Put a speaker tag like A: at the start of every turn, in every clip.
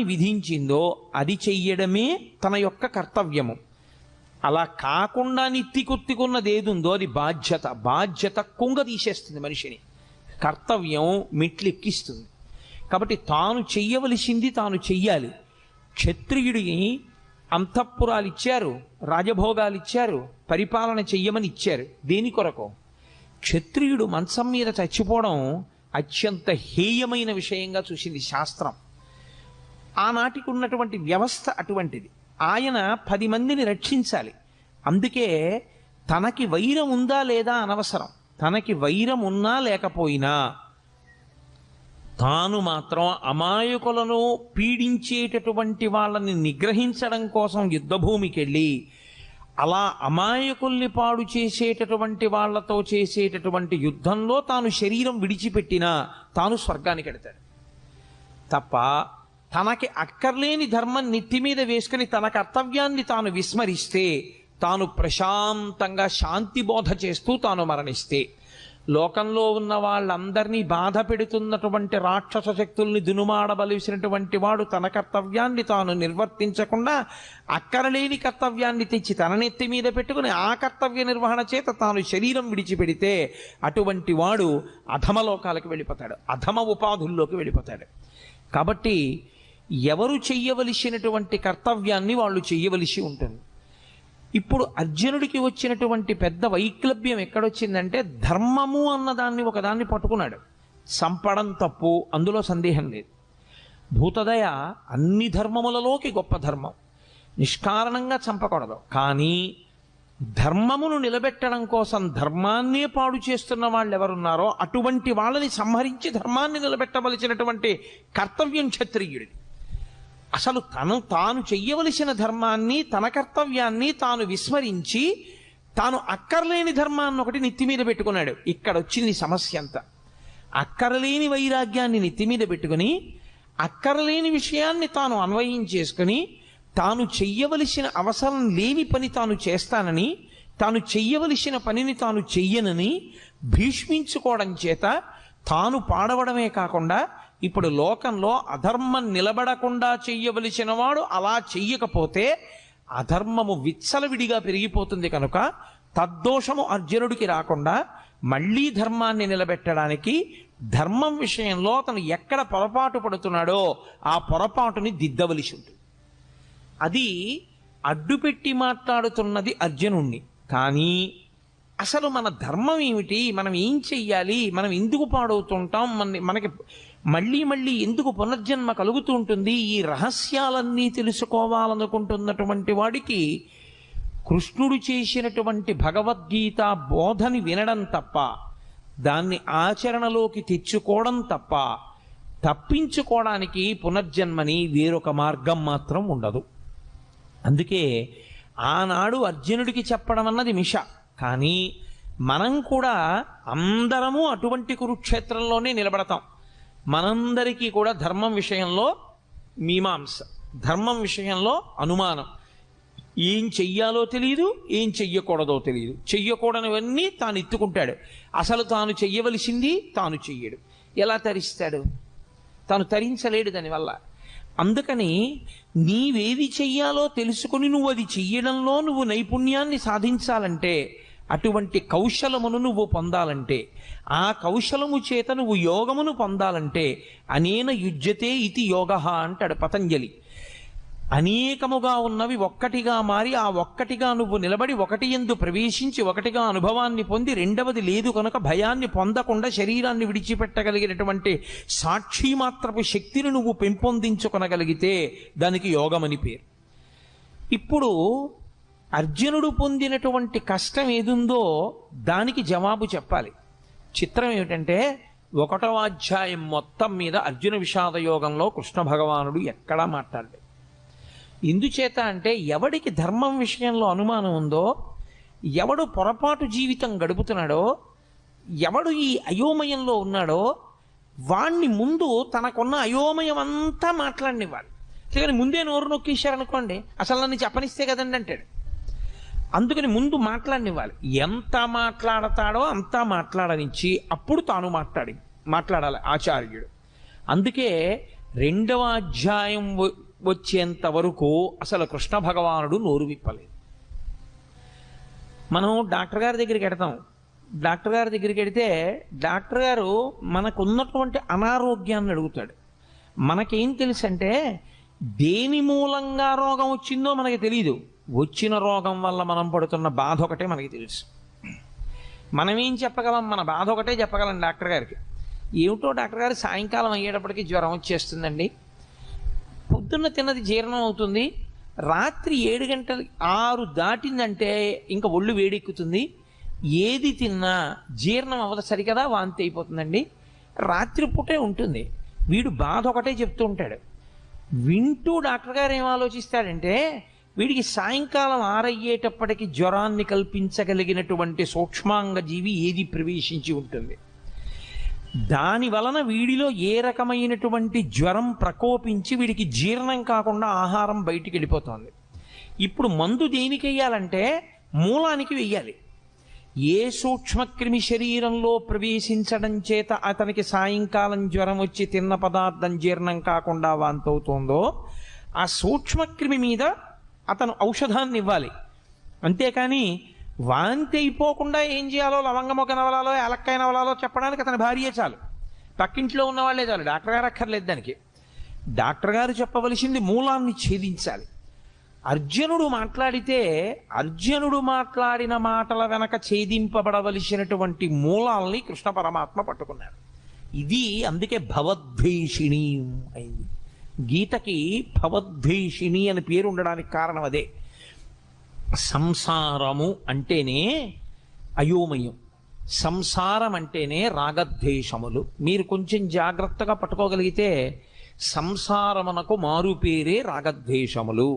A: విధించిందో అది చెయ్యడమే తన యొక్క కర్తవ్యము. అలా కాకుండా నెత్తికొత్తుకున్నది ఏదుందో అది బాధ్యత. బాధ్యత కుంగ తీసేస్తుంది మనిషిని, కర్తవ్యం మెట్లెక్కిస్తుంది. కాబట్టి తాను చెయ్యవలసింది తాను చెయ్యాలి. క్షత్రియుడిని అంతఃపురాలు ఇచ్చారు, రాజభోగాలు ఇచ్చారు, పరిపాలన చెయ్యమని ఇచ్చారు. దేని కొరకు? క్షత్రియుడు మంచం మీద చచ్చిపోవడం అత్యంత హేయమైన విషయంగా చూసింది శాస్త్రం. ఆనాటికి ఉన్నటువంటి వ్యవస్థ అటువంటిది. ఆయన 10 మందిని రక్షించాలి. అందుకే తనకి వైరం ఉందా లేదా అనవసరం. తనకి వైరం ఉన్నా లేకపోయినా తాను మాత్రం అమాయకులను పీడించేటటువంటి వాళ్ళని నిగ్రహించడం కోసం యుద్ధభూమికి వెళ్ళి అలా అమాయకుల్ని పాడు చేసేటటువంటి వాళ్లతో చేసేటటువంటి యుద్ధంలో తాను శరీరం విడిచిపెట్టినా తాను స్వర్గానికి వెడతాడు తప్ప తనకి అక్కర్లేని ధర్మం నెత్తి మీద వేసుకుని తన కర్తవ్యాన్ని తాను విస్మరిస్తే, తాను ప్రశాంతంగా శాంతి బోధ చేస్తూ తాను మరణిస్తే, లోకంలో ఉన్న వాళ్ళందరినీ బాధ పెడుతున్నటువంటి రాక్షస శక్తుల్ని దునుమాడవలసినటువంటి వాడు తన కర్తవ్యాన్ని తాను నిర్వర్తించకుండా అక్కరలేని కర్తవ్యాన్ని తెచ్చి తన నెత్తి మీద పెట్టుకుని ఆ కర్తవ్య నిర్వహణ చేత తాను శరీరం విడిచిపెడితే అటువంటి వాడు అధమలోకాలకు వెళ్ళిపోతాడు, అధమ ఉపాధుల్లోకి వెళ్ళిపోతాడు. కాబట్టి ఎవరు చెయ్యవలసినటువంటి కర్తవ్యాన్ని వాళ్ళు చెయ్యవలసి ఉంటుంది. ఇప్పుడు అర్జునుడికి వచ్చినటువంటి పెద్ద వైక్లభ్యం ఎక్కడొచ్చిందంటే, ధర్మము అన్నదాన్ని ఒకదాన్ని పట్టుకున్నాడు. చంపడం తప్పు, అందులో సందేహం లేదు. భూతదయ అన్ని ధర్మములలోకి గొప్ప ధర్మం, నిష్కారణంగా చంపకూడదు. కానీ ధర్మమును నిలబెట్టడం కోసం ధర్మాన్నే పాడు చేస్తున్న వాళ్ళు ఎవరున్నారో అటువంటి వాళ్ళని సంహరించి ధర్మాన్ని నిలబెట్టవలసినటువంటి కర్తవ్యం క్షత్రియుడిది. అసలు తాను చెయ్యవలసిన ధర్మాన్ని, తన కర్తవ్యాన్ని తాను విస్మరించి తాను అక్కర్లేని ధర్మాన్ని ఒకటి నెత్తి మీద పెట్టుకున్నాడు. ఇక్కడ వచ్చింది సమస్య అంతా. అక్కరలేని వైరాగ్యాన్ని నెత్తి మీద పెట్టుకుని అక్కరలేని విషయాన్ని తాను అన్వయం చేసుకుని తాను చెయ్యవలసిన అవసరం లేని పని తాను చేస్తానని, తాను చెయ్యవలసిన పనిని తాను చెయ్యనని భీష్మించుకోవడం చేత తాను పాడవడమే కాకుండా ఇప్పుడు లోకంలో అధర్మం నిలబడకుండా చెయ్యవలసిన వాడు అలా చెయ్యకపోతే అధర్మము విచ్చలవిడిగా పెరిగిపోతుంది. కనుక తద్దోషము అర్జునుడికి రాకుండా మళ్ళీ ధర్మాన్ని నిలబెట్టడానికి ధర్మం విషయంలో అతను ఎక్కడ పొరపాటు పడుతున్నాడో ఆ పొరపాటుని దిద్దవలసి ఉంటుంది. అది అడ్డుపెట్టి మాట్లాడుతున్నది అర్జునుణ్ణి. కానీ అసలు మన ధర్మం ఏమిటి, మనం ఏం చెయ్యాలి, మనం ఎందుకు పాడవుతుంటాం, మనకి మళ్ళీ మళ్ళీ ఎందుకు పునర్జన్మ కలుగుతూ ఉంటుంది, ఈ రహస్యాలన్నీ తెలుసుకోవాలనుకుంటున్నటువంటి వాడికి కృష్ణుడు చేసినటువంటి భగవద్గీత బోధని వినడం తప్ప, దాన్ని ఆచరణలోకి తెచ్చుకోవడం తప్ప తప్పించుకోవడానికి పునర్జన్మని వేరొక మార్గం మాత్రం ఉండదు. అందుకే ఆనాడు అర్జునుడికి చెప్పడం అన్నది మిష. కానీ మనం కూడా అందరము అటువంటి కురుక్షేత్రంలోనే నిలబడతాం. మనందరికీ కూడా ధర్మం విషయంలో మీమాంస, ధర్మం విషయంలో అనుమానం. ఏం చెయ్యాలో తెలియదు, ఏం చెయ్యకూడదో తెలియదు. చెయ్యకూడనివన్నీ తాను ఎత్తుకుంటాడు. అసలు తాను చెయ్యవలసింది తాను చెయ్యడు. ఎలా తరిస్తాడు? తాను తరించలేడు దానివల్ల. అందుకని నీవేది చెయ్యాలో తెలుసుకుని నువ్వు అది చెయ్యడంలో నువ్వు నైపుణ్యాన్ని సాధించాలంటే, అటువంటి కౌశలమును నువ్వు పొందాలంటే, ఆ కౌశలము చేత నువ్వు యోగమును పొందాలంటే అనేన యుజ్యతే ఇతి యోగః అంటాడు పతంజలి. అనేకముగా ఉన్నవి ఒక్కటిగా మారి ఆ ఒక్కటిగా నువ్వు నిలబడి ఒకటి యందు ప్రవేశించి ఒకటిగా అనుభవాన్ని పొంది రెండవది లేదు కనుక భయాన్ని పొందకుండా శరీరాన్ని విడిచిపెట్టగలిగినటువంటి సాక్షిమాత్రపు శక్తిని నువ్వు పెంపొందించుకొనగలిగితే దానికి యోగమని పేరు. ఇప్పుడు అర్జునుడు పొందినటువంటి కష్టం ఏదుందో దానికి జవాబు చెప్పాలి. చిత్రం ఏమిటంటే 1వ అధ్యాయం మొత్తం మీద అర్జున విషాద యోగంలో కృష్ణ భగవానుడు ఎక్కడా మాట్లాడలేదు. ఎందుచేత అంటే ఎవడికి ధర్మం విషయంలో అనుమానం ఉందో, ఎవడు పొరపాటు జీవితం గడుపుతున్నాడో, ఎవడు ఈ అయోమయంలో ఉన్నాడో వాణ్ణి ముందు తనకున్న అయోమయం అంతా మాట్లాడినివ్వాలి. కానీ ముందే నోరు నొక్కేశారనుకోండి, అసలు నన్ను చెప్పనిస్తే కదండి అంటాడు. అందుకని ముందు మాట్లాడనివ్వాలి. ఎంత మాట్లాడతాడో అంతా మాట్లాడనిచ్చి అప్పుడు తాను మాట్లాడాలి ఆచార్యుడు. అందుకే రెండవ అధ్యాయం వచ్చేంత వరకు అసలు కృష్ణ భగవానుడు నోరు విప్పలేదు. మనం డాక్టర్ గారి దగ్గరికి వెడతాం. డాక్టర్ గారి దగ్గరికి వెడితే డాక్టర్ గారు మనకున్నటువంటి అనారోగ్యాన్ని అడుగుతాడు. మనకేం తెలుసు అంటే దేని మూలంగా రోగం వచ్చిందో మనకి తెలియదు. వచ్చిన రోగం వల్ల మనం పడుతున్న బాధ ఒకటే మనకి తెలుసు. మనమేం చెప్పగలం? మన బాధ ఒకటే చెప్పగలం డాక్టర్ గారికి. ఏమిటో డాక్టర్ గారు సాయంకాలం అయ్యేటప్పటికి జ్వరం వచ్చేస్తుందండి, పొద్దున్న తిన్నది జీర్ణం అవుతుంది, రాత్రి 7 గంటలు 6 దాటిందంటే ఇంకా ఒళ్ళు వేడెక్కుతుంది, ఏది తిన్నా జీర్ణం అవ్వదు, సరికదా వాంతి అయిపోతుందండి, రాత్రిపూటే ఉంటుంది. వీడు బాధ ఒకటే చెప్తూ ఉంటాడు. వింటూ డాక్టర్ గారు ఏం ఆలోచిస్తాడంటే వీడికి సాయంకాలం 6 అయ్యేటప్పటికి జ్వరాన్ని కల్పించగలిగినటువంటి సూక్ష్మాంగ జీవి ఏది ప్రవేశించి ఉంటుంది, దాని వలన వీడిలో ఏ రకమైనటువంటి జ్వరం ప్రకోపించి వీడికి జీర్ణం కాకుండా ఆహారం బయటికి వెళ్ళిపోతుంది. ఇప్పుడు మందు దేనికి వెయ్యాలంటే మూలానికి వెయ్యాలి. ఏ సూక్ష్మక్రిమి శరీరంలో ప్రవేశించడం చేత అతనికి సాయంకాలం జ్వరం వచ్చి తిన్న పదార్థం జీర్ణం కాకుండా వాంతవుతోందో ఆ సూక్ష్మక్రిమి మీద అతను ఔషధాన్ని ఇవ్వాలి. అంతేకాని వాంతి అయిపోకుండా ఏం చేయాలో లవంగమొక నవలాలో ఏలక్కాయ నవలాలో చెప్పడానికి అతని భార్యే చాలు, పక్కింట్లో ఉన్న వాళ్ళే చాలు, డాక్టర్ గారు అక్కర్లేదు దానికి. డాక్టర్ గారు చెప్పవలసింది మూలాన్ని ఛేదించాలి. అర్జునుడు మాట్లాడితే అర్జునుడు మాట్లాడిన మాటల వెనక ఛేదింపబడవలసినటువంటి మూలాల్ని కృష్ణ పరమాత్మ పట్టుకున్నాడు. ఇది అందుకే భవద్వేషిణి అయింది. గీతకి భవద్వేషిణి అని పేరు ఉండడానికి కారణం అదే. సంసారము అంటేనే అయోమయం, సంసారం అంటేనే రాగద్వేషములు. మీరు కొంచెం జాగ్రత్తగా పట్టుకోగలిగితే సంసారమునకు మారు పేరే రాగద్వేషములు.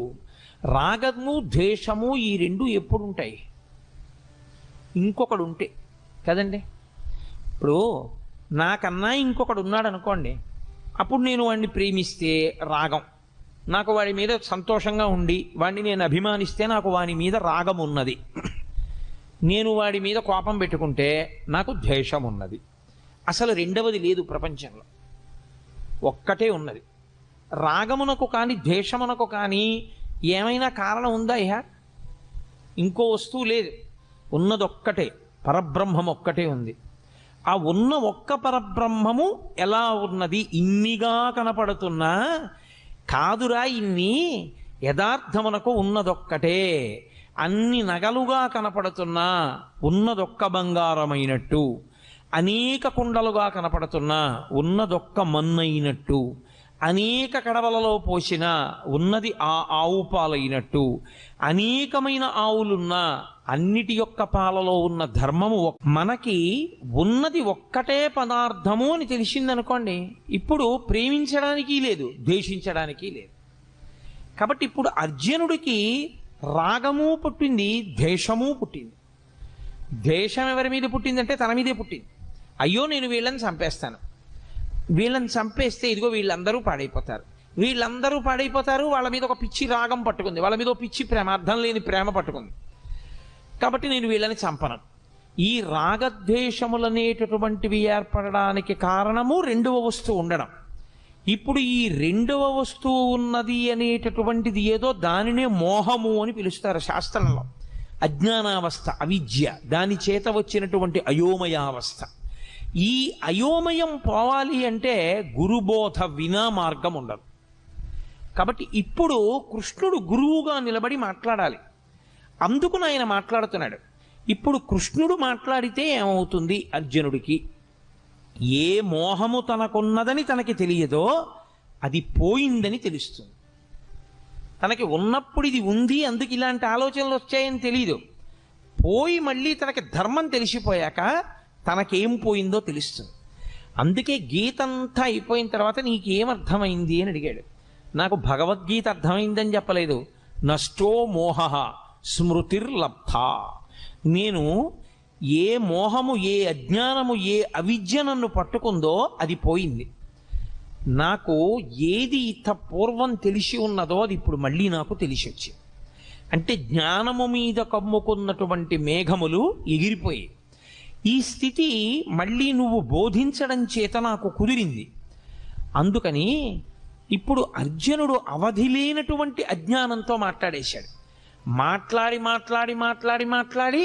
A: రాగము ద్వేషము ఈ రెండు ఎప్పుడు ఉంటాయి? ఇంకొకడు ఉంటే కదండి. ఇప్పుడు నాకన్నా ఇంకొకడు ఉన్నాడు అనుకోండి, అప్పుడు నేను వాడిని ప్రేమిస్తే రాగం, నాకు వాడి మీద సంతోషంగా ఉండి వాడిని నేను అభిమానిస్తే నాకు వాడి మీద రాగం ఉన్నది. నేను వాడి మీద కోపం పెట్టుకుంటే నాకు ద్వేషం ఉన్నది. అసలు రెండవది లేదు ప్రపంచంలో, ఒక్కటే ఉన్నది. రాగమునకు కానీ ద్వేషమునకు కానీ ఏమైనా కారణం ఉందా? ఇంకో వస్తువు లేదు, ఉన్నదొక్కటే, పరబ్రహ్మం ఒక్కటే ఉంది. ఆ ఉన్న ఒక్క పరబ్రహ్మము ఎలా ఉన్నది? ఇన్నిగా కనపడుతున్నా కాదురా, ఇన్ని యథార్థమునకు ఉన్నదొక్కటే. అన్ని నగలుగా కనపడుతున్నా ఉన్నదొక్క బంగారమైనట్టు, అనేక కుండలుగా కనపడుతున్నా ఉన్నదొక్క మన్నైనట్టు, అనేక కడవలలో పోసిన ఉన్నది ఆ ఆవు పాలైనట్టు, అనేకమైన ఆవులున్నా అన్నిటి యొక్క పాలలో ఉన్న ధర్మము మనకి ఉన్నది ఒక్కటే పదార్థము అని తెలిసిందనుకోండి, ఇప్పుడు ప్రేమించడానికి లేదు, ద్వేషించడానికి లేదు. కాబట్టి ఇప్పుడు అర్జునుడికి రాగము పుట్టింది, ద్వేషము పుట్టింది. ద్వేషం ఎవరి మీద పుట్టిందంటే తన మీదే పుట్టింది. అయ్యో నేను వీళ్ళని చంపేస్తాను, వీళ్ళని చంపేస్తే ఇదిగో వీళ్ళందరూ పాడైపోతారు, వీళ్ళందరూ పాడైపోతారు, వాళ్ళ మీద ఒక పిచ్చి రాగం పట్టుకుంది, వాళ్ళ మీద ఒక పిచ్చి ప్రేమ, అర్థం లేని ప్రేమ పట్టుకుంది, కాబట్టి నేను వీళ్ళని చంపను. ఈ రాగద్వేషములనేటటువంటివి ఏర్పడడానికి కారణము రెండవ వస్తువు ఉండడం. ఇప్పుడు ఈ రెండవ వస్తువు ఉన్నది అనేటటువంటిది ఏదో, దానినే మోహము అని పిలుస్తారు శాస్త్రంలో. అజ్ఞానావస్థ, అవిద్య, దాని చేత వచ్చినటువంటి అయోమయావస్థ. ఈ అయోమయం పోవాలి అంటే గురుబోధ వినా మార్గం ఉండదు. కాబట్టి ఇప్పుడు కృష్ణుడు గురువుగా నిలబడి మాట్లాడాలి. అందుకు ఆయన మాట్లాడుతున్నాడు. ఇప్పుడు కృష్ణుడు మాట్లాడితే ఏమవుతుంది? అర్జునుడికి ఏ మోహము తనకున్నదని తనకి తెలియదో అది పోయిందని తెలుస్తుంది. తనకి ఉన్నప్పుడు ఇది ఉంది, అందుకు ఇలాంటి ఆలోచనలు వచ్చాయని తెలియదు. పోయి మళ్ళీ తనకి ధర్మం తెలిసిపోయాక తనకేం పోయిందో తెలుస్తుంది. అందుకే గీత అంతా అయిపోయిన తర్వాత నీకేమర్థమైంది అని అడిగాడు. నాకు భగవద్గీత అర్థమైందని చెప్పలేదు. నష్టో మోహ స్మృతిర్లబ్ధ. నేను ఏ మోహము, ఏ అజ్ఞానము, ఏ అవిద్య నన్ను పట్టుకుందో అది పోయింది. నాకు ఏది ఇంత పూర్వం తెలిసి ఉన్నదో అది ఇప్పుడు మళ్ళీ నాకు తెలిసి వచ్చింది. అంటే జ్ఞానము మీద కమ్ముకున్నటువంటి మేఘములు ఎగిరిపోయి ఈ స్థితి మళ్ళీ నువ్వు బోధించడం చేత నాకు కుదిరింది. అందుకని ఇప్పుడు అర్జునుడు అవధి లేనటువంటి అజ్ఞానంతో మాట్లాడేశాడు. మాట్లాడి మాట్లాడి మాట్లాడి మాట్లాడి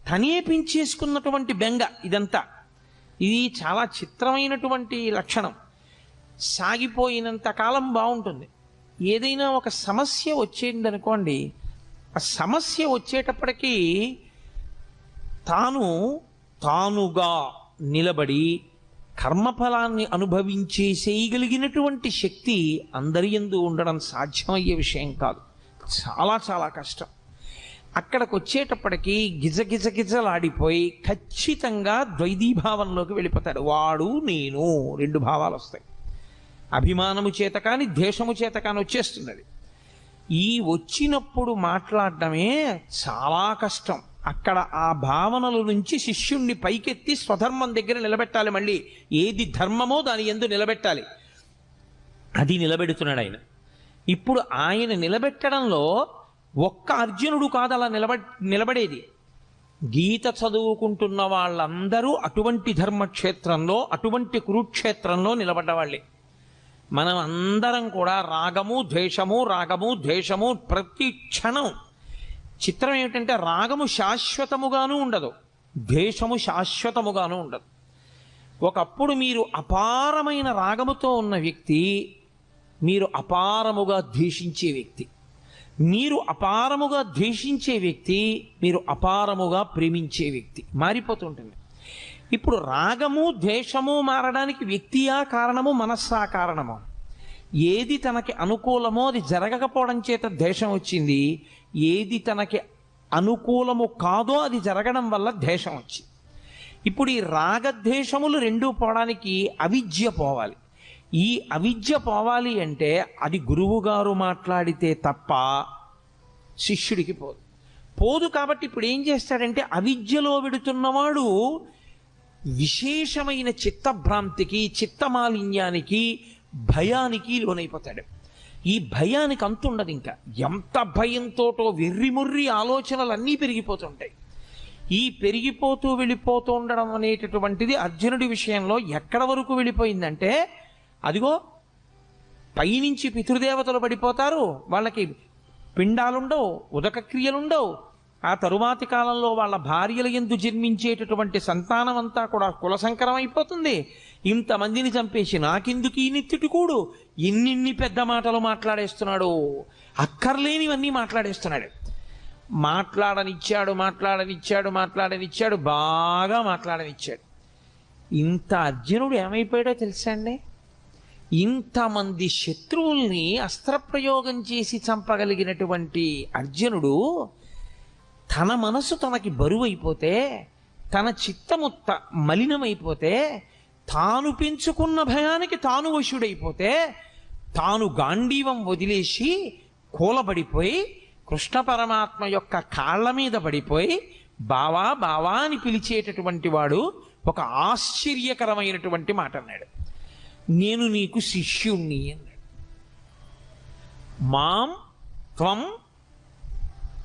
A: తనే పెంచేసుకున్నటువంటి బెంగ ఇదంతా. ఇది చాలా చిత్రమైనటువంటి లక్షణం. సాగిపోయినంత కాలం బాగుంటుంది. ఏదైనా ఒక సమస్య వచ్చేదనుకోండి, ఆ సమస్య వచ్చేటప్పటికీ తానుగా నిలబడి కర్మఫలాన్ని అనుభవించేసేయగలిగినటువంటి శక్తి అందరి యందు ఉండడం సాధ్యమయ్యే విషయం కాదు. చాలా చాలా కష్టం. అక్కడికి వచ్చేటప్పటికి గిజగిజగిజలాడిపోయి ఖచ్చితంగా ద్వైతీభావంలోకి వెళ్ళిపోతాడు. వాడు నేను రెండు భావాలు వస్తాయి. అభిమానము చేత కానీ ద్వేషము చేత కానీ వచ్చేస్తుంది అది. ఈ వచ్చినప్పుడు మాట్లాడటమే చాలా కష్టం. అక్కడ ఆ భావనల నుంచి శిష్యుణ్ణి పైకెత్తి స్వధర్మం దగ్గర నిలబెట్టాలి. మళ్ళీ ఏది ధర్మమో దాని యందు నిలబెట్టాలి. అది నిలబెడుతున్నాడు ఆయన. ఇప్పుడు ఆయన నిలబెట్టడంలో ఒక్క అర్జునుడు కాదు అలా నిలబడేది. గీత చదువుకుంటున్న వాళ్ళందరూ అటువంటి ధర్మక్షేత్రంలో, అటువంటి కురుక్షేత్రంలో నిలబడ్డవాళ్ళే. మనం అందరం కూడా రాగము ద్వేషము ప్రతి క్షణం. చిత్రం ఏమిటంటే రాగము శాశ్వతముగాను ఉండదు, ద్వేషము శాశ్వతముగాను ఉండదు. ఒకప్పుడు మీరు అపారమైన రాగముతో ఉన్న వ్యక్తి మీరు అపారముగా ద్వేషించే వ్యక్తి, మీరు అపారముగా ద్వేషించే వ్యక్తి మీరు అపారముగా ప్రేమించే వ్యక్తి మారిపోతుంటుంది. ఇప్పుడు రాగము ద్వేషము మారడానికి వ్యక్తియా కారణము, మనస్సా కారణము? ఏది తనకి అనుకూలమో అది జరగకపోవడం చేత ద్వేషం వచ్చింది, ఏది తనకి అనుకూలము కాదో అది జరగడం వల్ల ద్వేషం వచ్చింది. ఇప్పుడు ఈ రాగద్వేషములు రెండూ పోవడానికి అవిద్య పోవాలి. ఈ అవిద్య పోవాలి అంటే అది గురువుగారు మాట్లాడితే తప్ప శిష్యుడికి పోదు. కాబట్టి ఇప్పుడు ఏం చేస్తాడంటే అవిద్యలో వెడుతున్నవాడు విశేషమైన చిత్తభ్రాంతికి, చిత్తమాలిన్యానికి, భయానికి లోనైపోతాడు. ఈ భయానికి అంతుండదు. ఇంకా ఎంత భయంతోటో వెర్రిముర్రి ఆలోచనలన్నీ పెరిగిపోతుంటాయి. ఈ పెరిగిపోతూ వెళ్ళిపోతూ ఉండడం అనేటటువంటిది అర్జునుడి విషయంలో ఎక్కడ వరకు వెళ్ళిపోయిందంటే, అదిగో పైనుంచి పితృదేవతలు పడిపోతారు, వాళ్ళకి పిండాలుండవు, ఉదక క్రియలుండవు. ఆ తరువాతి కాలంలో వాళ్ళ భార్యల యందు జన్మించేటటువంటి సంతానం అంతా కూడా కులసంకరం అయిపోతుంది. ఇంతమందిని చంపేసి నాకెందుకు ఈ నిత్యుటికూడు, ఎన్నిన్ని పెద్ద మాటలు మాట్లాడేస్తున్నాడు, అక్కర్లేనివన్నీ మాట్లాడేస్తున్నాడు. మాట్లాడనిచ్చాడు, బాగా మాట్లాడనిచ్చాడు. ఇంత అర్జునుడు ఏమైపోయాడో తెలుసా అండి? ఇంతమంది శత్రువుల్ని అస్త్రప్రయోగం చేసి చంపగలిగినటువంటి అర్జునుడు తన మనసు తనకి బరువైపోతే, తన చిత్తము మలినమైపోతే, తాను పెంచుకున్న భయానికి తాను వశుడైపోతే, తాను గాంధీవం వదిలేసి కూలబడిపోయి కృష్ణ పరమాత్మ యొక్క కాళ్ళ మీద పడిపోయి బావా బావా అని పిలిచేటటువంటి వాడు ఒక ఆశ్చర్యకరమైనటువంటి మాట అన్నాడు. నేను నీకు శిష్యుణ్ణి అన్నాడు. మాం త్వం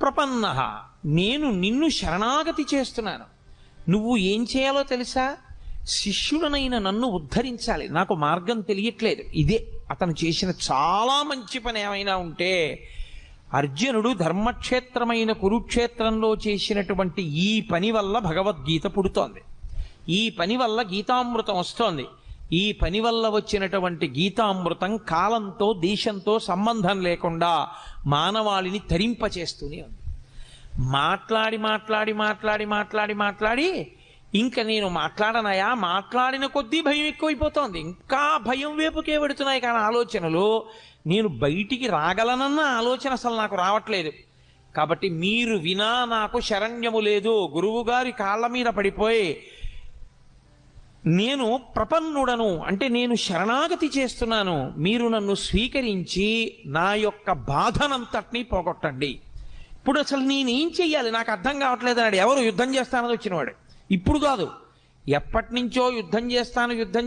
A: ప్రపన్నః, నేను నిన్ను శరణాగతి చేస్తున్నాను. నువ్వు ఏం చేయాలో తెలుసా? శిష్యుడనైన నన్ను ఉద్ధరించాలి. నాకు మార్గం తెలియట్లేదు. ఇదే అతను చేసిన చాలా మంచి పని. ఏమైనా ఉంటే అర్జునుడు ధర్మక్షేత్రమైన కురుక్షేత్రంలో చేసినటువంటి ఈ పని వల్ల భగవద్గీత పుడుతోంది. ఈ పని వల్ల గీతామృతం వస్తోంది. ఈ పని వల్ల వచ్చినటువంటి గీతామృతం కాలంతో, దేశంతో సంబంధం లేకుండా మానవాళిని తరింపచేస్తూనే ఉంది. మాట్లాడి ఇంకా నేను మాట్లాడనయా, మాట్లాడిన కొద్దీ భయం ఎక్కువైపోతోంది. ఇంకా భయం వైపుకే వెడుతున్నాయి కానీ ఆలోచనలు. నేను బయటికి రాగలనన్న ఆలోచన అసలు నాకు రావట్లేదు. కాబట్టి మీరు వినా నాకు శరణ్యము లేదు. గురువుగారి కాళ్ళ మీద పడిపోయి నేను ప్రపన్నుడను అంటే నేను శరణాగతి చేస్తున్నాను, మీరు నన్ను స్వీకరించి నా యొక్క బాధనంతటినీ పోగొట్టండి. ఇప్పుడు అసలు నేనేం చెయ్యాలి నాకు అర్థం కావట్లేదు అన్నాడు. ఎవరు? యుద్ధం చేస్తానని వచ్చినవాడు. ఇప్పుడు కాదు, ఎప్పటి నుంచో యుద్ధం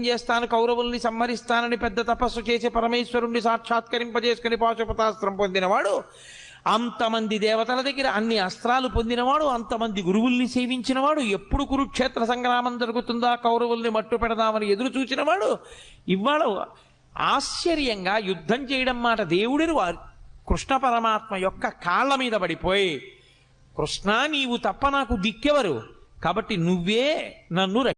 A: చేస్తాను, కౌరవుల్ని సంహరిస్తానని పెద్ద తపస్సు చేసి పరమేశ్వరుణ్ణి సాక్షాత్కరింపజేసుకుని పాశుపతాస్త్రం పొందినవాడు, అంతమంది దేవతల దగ్గర అన్ని అస్త్రాలు పొందినవాడు, అంతమంది గురువుల్ని సేవించినవాడు, ఎప్పుడు కురుక్షేత్ర సంగ్రామం జరుగుతుందా కౌరవుల్ని మట్టు పెడదామని ఎదురు చూచినవాడు, ఇవాళ ఆశ్చర్యంగా యుద్ధం చేయడం మాట దేవుడిని కృష్ణ పరమాత్మ యొక్క కాళ్ళ మీద పడిపోయి, కృష్ణ నీవు తప్ప నాకు దిక్కెవరు, కాబట్టి నువ్వే నన్ను